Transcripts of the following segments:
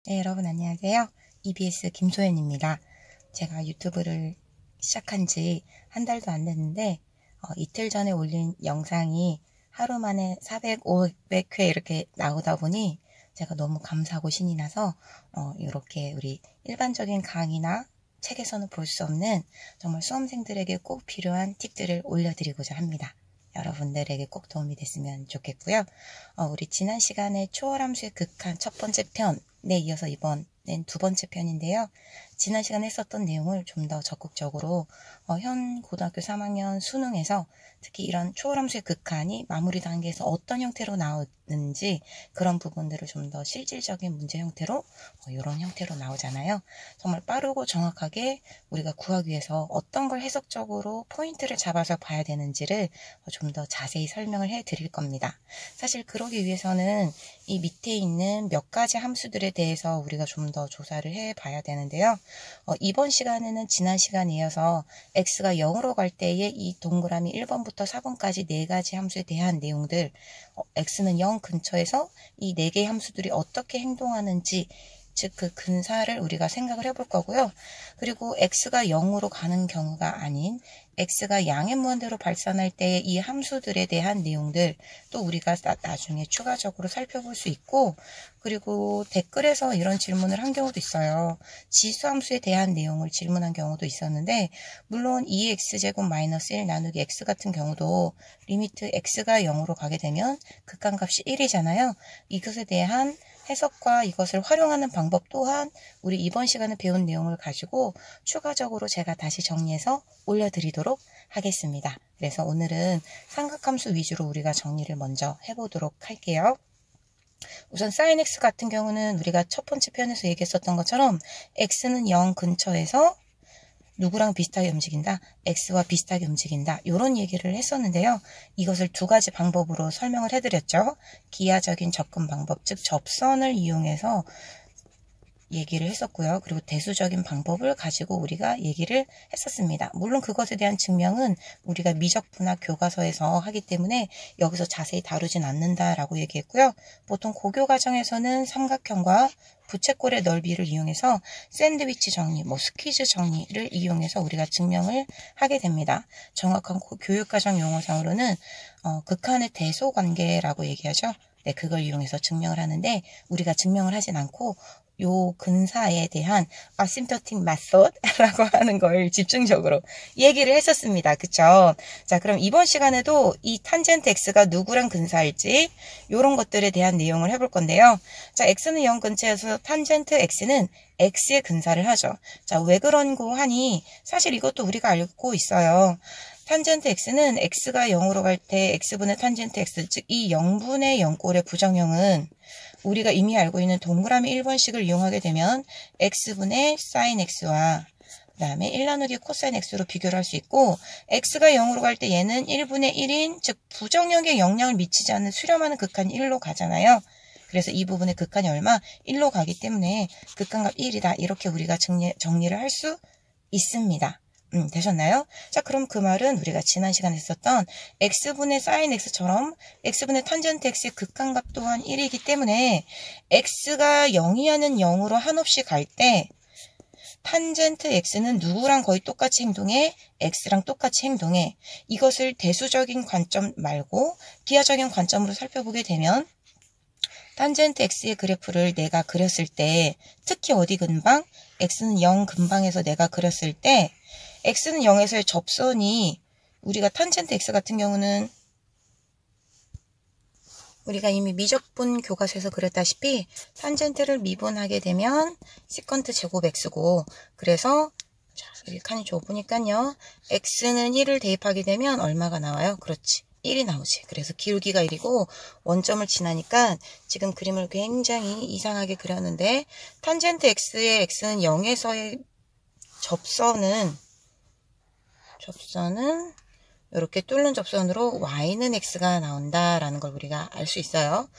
네, 여러분 안녕하세요. EBS 김소연입니다. 제가 유튜브를 시작한 지 한 달도 안 됐는데 이틀 전에 올린 영상이 하루 만에 400, 500회 이렇게 나오다 보니 제가 너무 감사하고 신이 나서 이렇게 우리 일반적인 강의나 책에서는 볼 수 없는 정말 수험생들에게 꼭 필요한 팁들을 올려드리고자 합니다. 여러분들에게 꼭 도움이 됐으면 좋겠고요. 우리 지난 시간에 초월함수의 극한 첫 번째 편에 이어서 이번엔 두 번째 편인데요. 지난 시간에 했었던 내용을 좀 더 적극적으로 현 고등학교 3학년 수능에서 특히 이런 초월함수의 극한이 마무리 단계에서 어떤 형태로 나오는지 그런 부분들을 좀 더 실질적인 문제 형태로 이런 형태로 나오잖아요. 정말 빠르고 정확하게 우리가 구하기 위해서 어떤 걸 해석적으로 포인트를 잡아서 봐야 되는지를 좀 더 자세히 설명을 해 드릴 겁니다. 사실 그러기 위해서는 이 밑에 있는 몇 가지 함수들에 대해서 우리가 좀 더 조사를 해 봐야 되는데요. 이번 시간에는 지난 시간에 이어서 x가 0으로 갈 때의 이 동그라미 1번부터 4번까지 네 가지 함수에 대한 내용들, x는 0 근처에서 이 네 개의 함수들이 어떻게 행동하는지, 즉 그 근사를 우리가 생각을 해볼 거고요. 그리고 x가 0으로 가는 경우가 아닌 x가 양의 무한대로 발산할 때의 이 함수들에 대한 내용들 또 우리가 나중에 추가적으로 살펴볼 수 있고, 그리고 댓글에서 이런 질문을 한 경우도 있어요. 지수함수에 대한 내용을 질문한 경우도 있었는데, 물론 2x제곱 마이너스 1 나누기 x 같은 경우도 리미트 x가 0으로 가게 되면 극한값이 1이잖아요. 이것에 대한 해석과 이것을 활용하는 방법 또한 우리 이번 시간에 배운 내용을 가지고 추가적으로 제가 다시 정리해서 올려드리도록 하겠습니다. 그래서 오늘은 삼각함수 위주로 우리가 정리를 먼저 해보도록 할게요. 우선 sin x 같은 경우는 우리가 첫 번째 편에서 얘기했었던 것처럼 x는 0 근처에서 누구랑 비슷하게 움직인다? x와 비슷하게 움직인다. 이런 얘기를 했었는데요. 이것을 두 가지 방법으로 설명을 해드렸죠. 기하적인 접근 방법, 즉 접선을 이용해서 얘기를 했었고요. 그리고 대수적인 방법을 가지고 우리가 얘기를 했었습니다. 물론 그것에 대한 증명은 우리가 미적분학 교과서에서 하기 때문에 여기서 자세히 다루진 않는다라고 얘기했고요. 보통 고교 과정에서는 삼각형과 부채꼴의 넓이를 이용해서 샌드위치 정리, 스퀴즈 정리를 이용해서 우리가 증명을 하게 됩니다. 정확한 교육과정 용어상으로는 극한의 대소관계라고 얘기하죠. 네, 그걸 이용해서 증명을 하는데 우리가 증명을 하진 않고 요 근사에 대한 asymptotic method라고 하는 걸 집중적으로 얘기를 했었습니다. 그쵸? 자, 그럼 이번 시간에도 이 탄젠트 x가 누구랑 근사할지 요런 것들에 대한 내용을 해볼 건데요. 자, x는 0 근처에서 탄젠트 x는 x에 근사를 하죠. 자, 왜 그런고 하니 사실 이것도 우리가 알고 있어요. 탄젠트 x는 x가 0으로 갈 때 x분의 탄젠트 x, 즉 이 0분의 0꼴의 부정형은 우리가 이미 알고 있는 동그라미 1번식을 이용하게 되면 x분의 sin x와 그 다음에 1 나누기 코사인 x로 비교를 할 수 있고, x가 0으로 갈 때 얘는 1분의 1인, 즉 부정형에 영향을 미치지 않는 수렴하는 극한이 1로 가잖아요. 그래서 이 부분의 극한이 얼마? 1로 가기 때문에 극한값 1이다. 이렇게 우리가 정리를 할 수 있습니다. 되셨나요? 자, 그럼 그 말은 우리가 지난 시간에 했었던 x분의 sin x처럼 x분의 탄젠트 x의 극한값 또한 1이기 때문에 x가 0이 아닌 0으로 한없이 갈 때 탄젠트 x는 누구랑 거의 똑같이 행동해? x랑 똑같이 행동해. 이것을 대수적인 관점 말고 기하적인 관점으로 살펴보게 되면 탄젠트 x의 그래프를 내가 그렸을 때, 특히 어디 근방? x는 0 근방에서 내가 그렸을 때 x는 0에서의 접선이 우리가 탄젠트 x 같은 경우는 우리가 이미 미적분 교과서에서 그렸다시피 탄젠트를 미분하게 되면 시컨트 제곱 x고, 그래서 자, 여기 칸이 좁으니까요. x는 1을 대입하게 되면 얼마가 나와요? 그렇지. 1이 나오지. 그래서 기울기가 1이고 원점을 지나니까 지금 그림을 굉장히 이상하게 그렸는데 탄젠트 x의 x는 0에서의 접선은 이렇게 뚫는 접선으로 y는 x가 나온다라는 걸 우리가 알 수 있어요.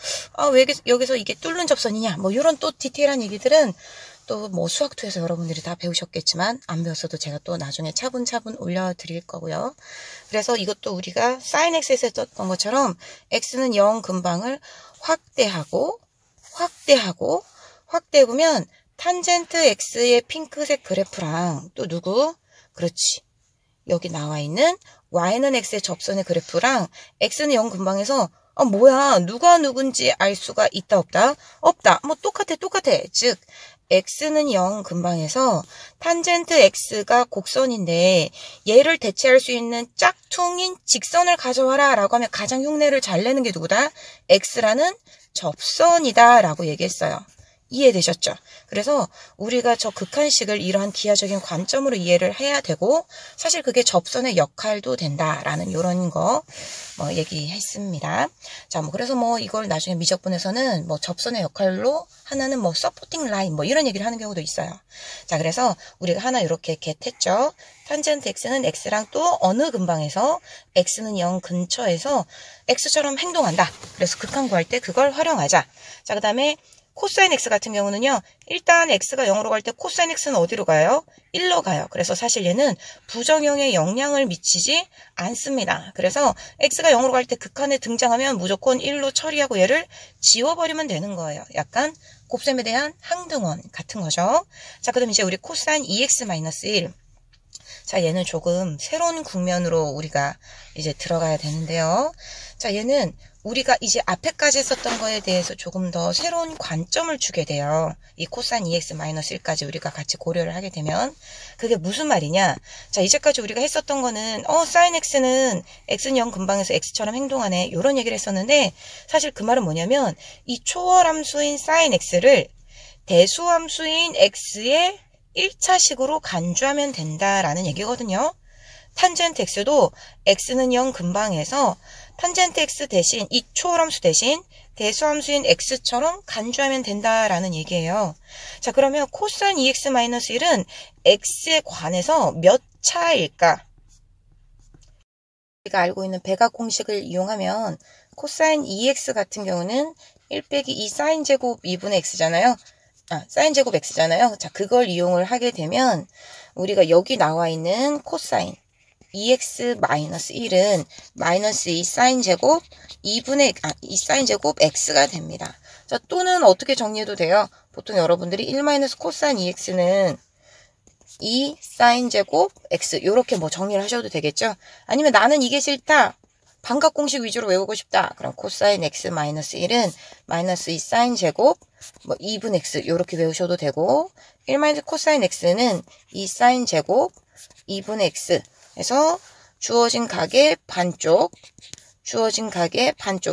왜 여기서 이게 뚫는 접선이냐? 이런 또 디테일한 얘기들은 또 수학투에서 여러분들이 다 배우셨겠지만 안 배웠어도 제가 또 나중에 차분차분 올려드릴 거고요. 그래서 이것도 우리가 sin x에서 했던 것처럼 x는 0 근방을 확대하고 확대해보면 탄젠트 x의 핑크색 그래프랑 또 누구? 그렇지. 여기 나와 있는 y는 x의 접선의 그래프랑 x는 0 근방에서 뭐야 누가 누군지 알 수가 있다 없다? 없다. 뭐 똑같아. 즉 x는 0 근방에서 탄젠트 x가 곡선인데 얘를 대체할 수 있는 짝퉁인 직선을 가져와라 라고 하면 가장 흉내를 잘 내는 게 누구다? x라는 접선이다 라고 얘기했어요. 이해되셨죠? 그래서 우리가 저 극한식을 이러한 기하적인 관점으로 이해를 해야 되고 사실 그게 접선의 역할도 된다라는 이런 거 얘기했습니다. 자, 그래서 이걸 나중에 미적분에서는 접선의 역할로 하나는 서포팅 라인 이런 얘기를 하는 경우도 있어요. 자, 그래서 우리가 하나 이렇게 겟했죠. 탄젠트 x는 x랑 또 어느 근방에서 x는 0 근처에서 x처럼 행동한다. 그래서 극한 구할 때 그걸 활용하자. 자, 그 다음에 코사인 x 같은 경우는요. 일단 x가 0으로 갈 때 코사인 x는 어디로 가요? 1로 가요. 그래서 사실 얘는 부정형에 영향을 미치지 않습니다. 그래서 x가 0으로 갈 때 극한에 등장하면 무조건 1로 처리하고 얘를 지워버리면 되는 거예요. 약간 곱셈에 대한 항등원 같은 거죠. 자, 그럼 이제 우리 코사인 2x-1. 자, 얘는 조금 새로운 국면으로 우리가 이제 들어가야 되는데요. 자, 얘는 우리가 이제 앞에까지 했었던 거에 대해서 조금 더 새로운 관점을 주게 돼요. 이 코사인 2x-1까지 우리가 같이 고려를 하게 되면 그게 무슨 말이냐? 자, 이제까지 우리가 했었던 거는 사인 x는 x는 0 근방에서 x처럼 행동하네 이런 얘기를 했었는데 사실 그 말은 뭐냐면 이 초월함수인 사인 x를 대수함수인 x의 1차식으로 간주하면 된다라는 얘기거든요. 탄젠트 x도 x는 0 근방에서 탄젠트 x 대신 이 초월함수 대신 대수함수인 x처럼 간주하면 된다라는 얘기예요. 자, 그러면 코사인 2x-1은 x에 관해서 몇 차일까? 우리가 알고 있는 백악 공식을 이용하면 코사인 2x 같은 경우는 1 빼기 2 사인 제곱 2분의 x잖아요. 사인 제곱 x잖아요. 자, 그걸 이용을 하게 되면 우리가 여기 나와 있는 코사인 2x-1은 마이너스 2 사인 제곱 2 사인 제곱 x가 됩니다. 자, 또는 어떻게 정리해도 돼요? 보통 여러분들이 1 마이너스 코사인 2x는 2 사인 제곱 x 이렇게 정리를 하셔도 되겠죠? 아니면 나는 이게 싫다. 반각 공식 위주로 외우고 싶다. 그럼 코사인 x-1은 마이너스 2 사인 제곱 2분 x 이렇게 외우셔도 되고 1 마이너스 코사인 x는 2 사인 제곱 2분의 x 해서 주어진 각의 반쪽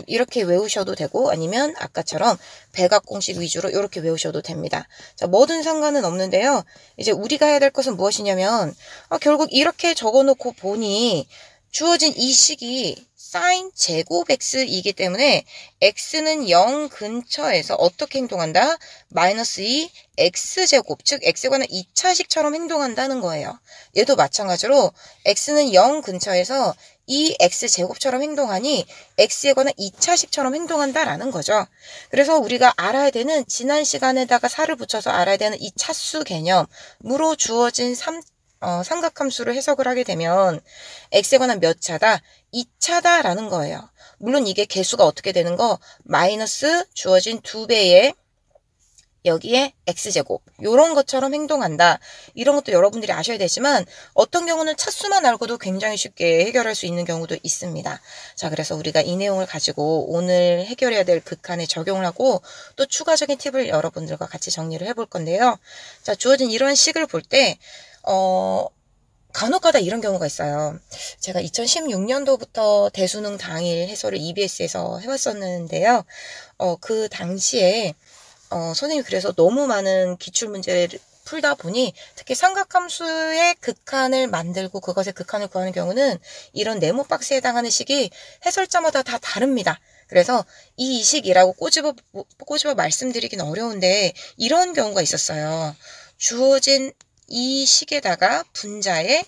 이렇게 외우셔도 되고 아니면 아까처럼 백악 공식 위주로 이렇게 외우셔도 됩니다. 자, 뭐든 상관은 없는데요. 이제 우리가 해야 될 것은 무엇이냐면 결국 이렇게 적어놓고 보니 주어진 이 식이 사인 제곱 x이기 때문에 x는 0 근처에서 어떻게 행동한다? 마이너스 2 x제곱, 즉 x에 관한 2차식처럼 행동한다는 거예요. 얘도 마찬가지로 x는 0 근처에서 이 x제곱처럼 행동하니 x에 관한 2차식처럼 행동한다라는 거죠. 그래서 우리가 알아야 되는 지난 시간에다가 살을 붙여서 알아야 되는 이 차수 개념으로 주어진 삼각함수를 해석을 하게 되면 x에 관한 몇 차다? 2차다라는 거예요. 물론 이게 개수가 어떻게 되는 거? 마이너스 주어진 2배의 여기에 x제곱 이런 것처럼 행동한다. 이런 것도 여러분들이 아셔야 되지만 어떤 경우는 차수만 알고도 굉장히 쉽게 해결할 수 있는 경우도 있습니다. 자, 그래서 우리가 이 내용을 가지고 오늘 해결해야 될 극한에 적용을 하고 또 추가적인 팁을 여러분들과 같이 정리를 해볼 건데요. 자, 주어진 이런 식을 볼 때 간혹가다 이런 경우가 있어요. 제가 2016년도부터 대수능 당일 해설을 EBS에서 해왔었는데요. 그 당시에 선생님이 그래서 너무 많은 기출문제를 풀다 보니 특히 삼각함수의 극한을 만들고 그것의 극한을 구하는 경우는 이런 네모 박스에 해당하는 식이 해설자마다 다 다릅니다. 그래서 이 식이라고 꼬집어 말씀드리긴 어려운데 이런 경우가 있었어요. 주어진 이 식에다가 분자에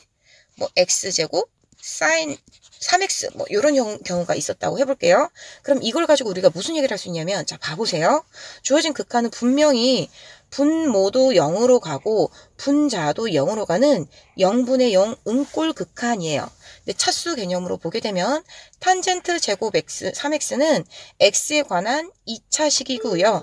x제곱 사인 3x 이런 경우가 있었다고 해볼게요. 그럼 이걸 가지고 우리가 무슨 얘기를 할 수 있냐면 자, 봐보세요. 주어진 극한은 분명히 분모도 0으로 가고 분자도 0으로 가는 0분의 0 음꼴 극한이에요. 근데 차수 개념으로 보게 되면 탄젠트 제곱 x 3x는 x에 관한 2차식이고요.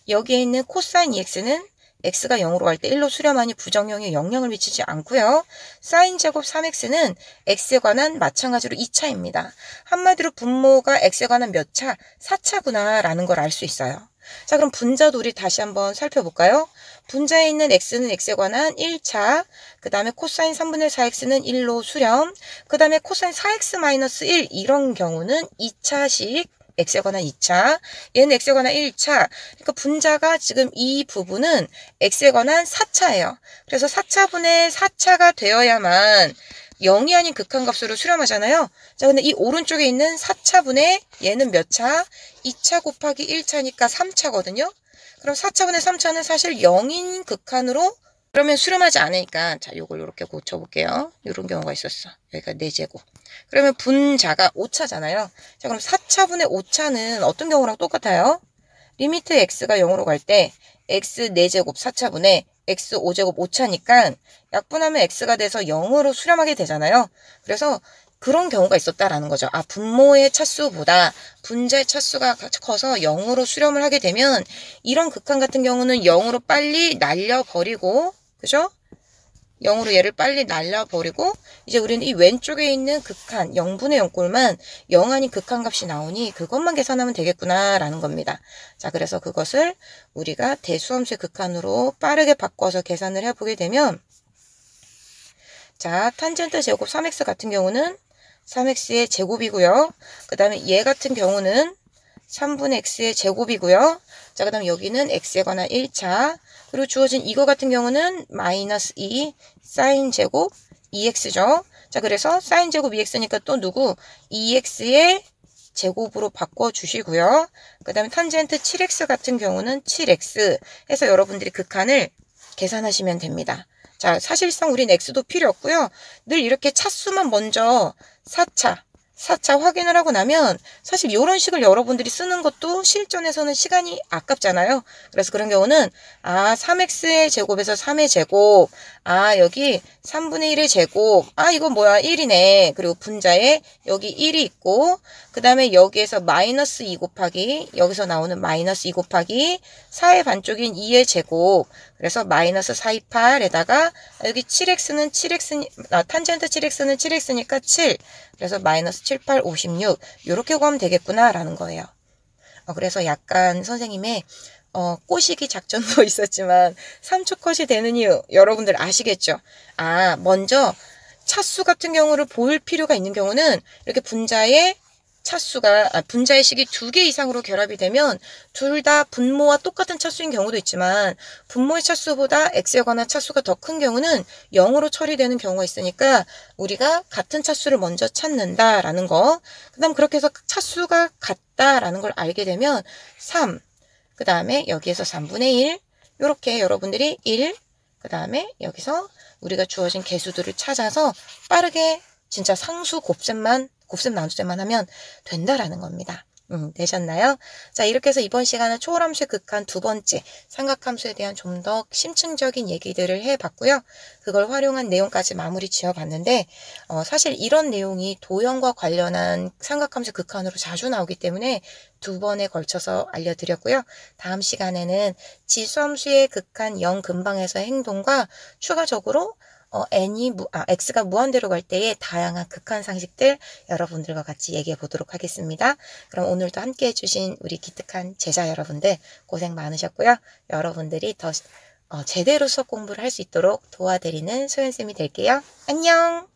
여기에 있는 코사인 EX는 x가 0으로 갈 때 1로 수렴하니 부정형에 영향을 미치지 않고요. 사인 제곱 3x는 x에 관한 마찬가지로 2차입니다. 한마디로 분모가 x에 관한 몇 차? 4차구나 라는 걸 알 수 있어요. 자, 그럼 분자도 우리 다시 한번 살펴볼까요? 분자에 있는 x는 x에 관한 1차, 그 다음에 코사인 3분의 4x는 1로 수렴, 그 다음에 코사인 4x-1 이런 경우는 2차식 x에 관한 2차, 얘는 x에 관한 1차. 그러니까 분자가 지금 이 부분은 x에 관한 4차예요. 그래서 4차분의 4차가 되어야만 0이 아닌 극한값으로 수렴하잖아요. 자, 근데 이 오른쪽에 있는 4차분의 얘는 몇 차? 2차 곱하기 1차니까 3차거든요. 그럼 4차분의 3차는 사실 0인 극한으로 그러면 수렴하지 않으니까, 자, 요걸 이렇게 고쳐볼게요. 이런 경우가 있었어. 여기가 4제곱. 그러면 분자가 5차잖아요. 자, 그럼 4차분의 5차는 어떤 경우랑 똑같아요? 리미트 x가 0으로 갈 때 x 4제곱 4차분의 x 5제곱 5차니까 약분하면 x가 돼서 0으로 수렴하게 되잖아요. 그래서 그런 경우가 있었다라는 거죠. 아, 분모의 차수보다 분자의 차수가 커서 0으로 수렴을 하게 되면 이런 극한 같은 경우는 0으로 빨리 날려버리고, 그죠? 0으로 얘를 빨리 날려버리고 이제 우리는 이 왼쪽에 있는 극한 0분의 0꼴만 0 아닌 극한값이 나오니 그것만 계산하면 되겠구나 라는 겁니다. 자, 그래서 그것을 우리가 대수함수의 극한으로 빠르게 바꿔서 계산을 해보게 되면, 자, 탄젠트 제곱 3x 같은 경우는 3x의 제곱이고요. 그 다음에 얘 같은 경우는 3분의 x의 제곱이고요. 자, 그 다음에 여기는 x에 관한 1차. 그리고 주어진 이거 같은 경우는 마이너스 2 사인 제곱 2x죠. 자, 그래서 사인 제곱 2x니까 또 누구? 2x의 제곱으로 바꿔주시고요. 그 다음에 탄젠트 7x 같은 경우는 7x 해서 여러분들이 극한을 계산하시면 됩니다. 자, 사실상 우린 x도 필요 없고요. 늘 이렇게 차수만 먼저 4차 확인을 하고 나면 사실 이런 식을 여러분들이 쓰는 것도 실전에서는 시간이 아깝잖아요. 그래서 그런 경우는 3x의 제곱에서 3의 제곱, 여기 3분의 1의 제곱, 이건 뭐야 1이네. 그리고 분자에 여기 1이 있고, 그 다음에 여기에서 마이너스 2 곱하기, 여기서 나오는 마이너스 2 곱하기 4의 반쪽인 2의 제곱, 그래서 마이너스 428에다가 여기 7x는 탄젠트 7x는 7x니까 7, 그래서 마이너스 7, 8, 56 이렇게 구하면 되겠구나 라는 거예요. 그래서 약간 선생님의 꼬시기 작전도 있었지만 3초 컷이 되는 이유 여러분들 아시겠죠? 먼저 차수 같은 경우를 볼 필요가 있는 경우는 이렇게 분자의 식이 2개 이상으로 결합이 되면 둘 다 분모와 똑같은 차수인 경우도 있지만 분모의 차수보다 x에 관한 차수가 더 큰 경우는 0으로 처리되는 경우가 있으니까 우리가 같은 차수를 먼저 찾는다라는 거. 그 다음 그렇게 해서 차수가 같다라는 걸 알게 되면 3, 그 다음에 여기에서 3분의 1 이렇게 여러분들이 1, 그 다음에 여기서 우리가 주어진 개수들을 찾아서 빠르게 진짜 상수 곱셈 나눗셈만 하면 된다라는 겁니다. 되셨나요? 자, 이렇게 해서 이번 시간은 초월함수의 극한 두 번째 삼각함수에 대한 좀 더 심층적인 얘기들을 해봤고요. 그걸 활용한 내용까지 마무리 지어봤는데 사실 이런 내용이 도형과 관련한 삼각함수 극한으로 자주 나오기 때문에 두 번에 걸쳐서 알려드렸고요. 다음 시간에는 지수함수의 극한 0 근방에서의 행동과 추가적으로 x가 무한대로 갈 때의 다양한 극한 상식들 여러분들과 같이 얘기해 보도록 하겠습니다. 그럼 오늘도 함께 해주신 우리 기특한 제자 여러분들 고생 많으셨고요. 여러분들이 더 제대로 수업 공부를 할 수 있도록 도와드리는 소연쌤이 될게요. 안녕!